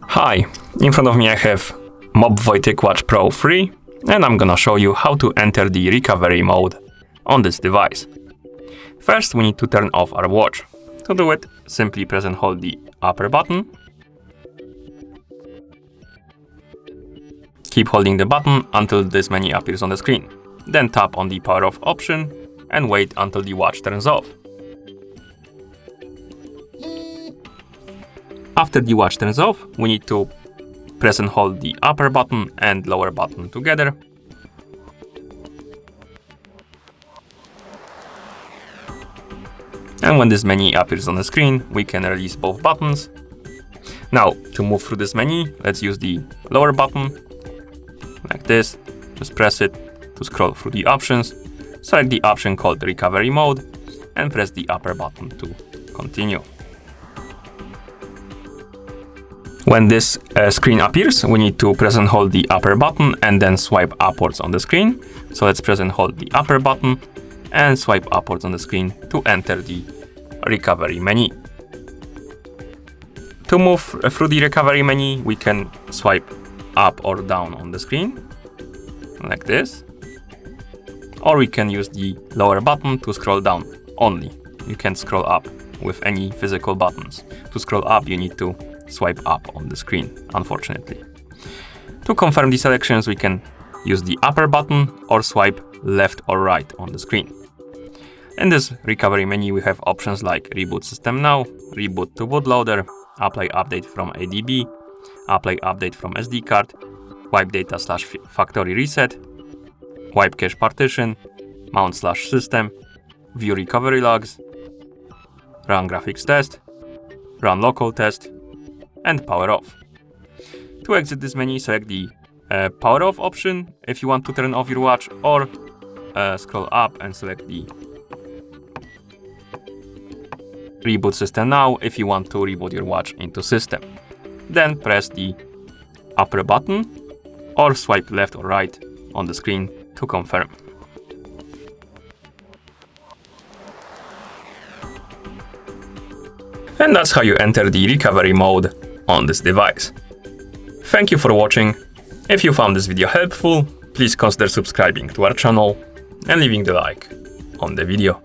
Hi, in front of me I have MOBVOI TicWatch Pro 3, and I'm gonna show you how to enter the recovery mode on this device. First, we need to turn off our watch. To do it, simply press and hold the upper button. Keep holding the button until this menu appears on the screen. Then tap on the power off option and wait until the watch turns off. After the watch turns off, we need to press and hold the upper button and lower button together. And when this menu appears on the screen, we can release both buttons. Now, to move through this menu, let's use the lower button, like this. Just press it to scroll through the options. Select the option called Recovery Mode and press the upper button to continue. When this screen appears, we need to press and hold the upper button and then swipe upwards on the screen. So let's press and hold the upper button and swipe upwards on the screen to enter the recovery menu. To move through the recovery menu, we can swipe up or down on the screen, like this. Or we can use the lower button to scroll down only. You can't scroll up with any physical buttons. To scroll up, you need to swipe up on the screen, unfortunately. To confirm the selections, we can use the upper button or swipe left or right on the screen. In this recovery menu, we have options like Reboot System Now, Reboot to Bootloader, Apply Update from ADB, Apply Update from SD card, Wipe Data / Factory Reset, Wipe Cache Partition, Mount / System, View Recovery Logs, Run Graphics Test, Run Local Test, and Power Off. To exit this menu, select the Power Off option if you want to turn off your watch, or scroll up and select the Reboot System Now if you want to reboot your watch into system. Then press the upper button or swipe left or right on the screen to confirm. And that's how you enter the recovery mode on this device. Thank you for watching. If you found this video helpful, please consider subscribing to our channel and leaving the like on the video.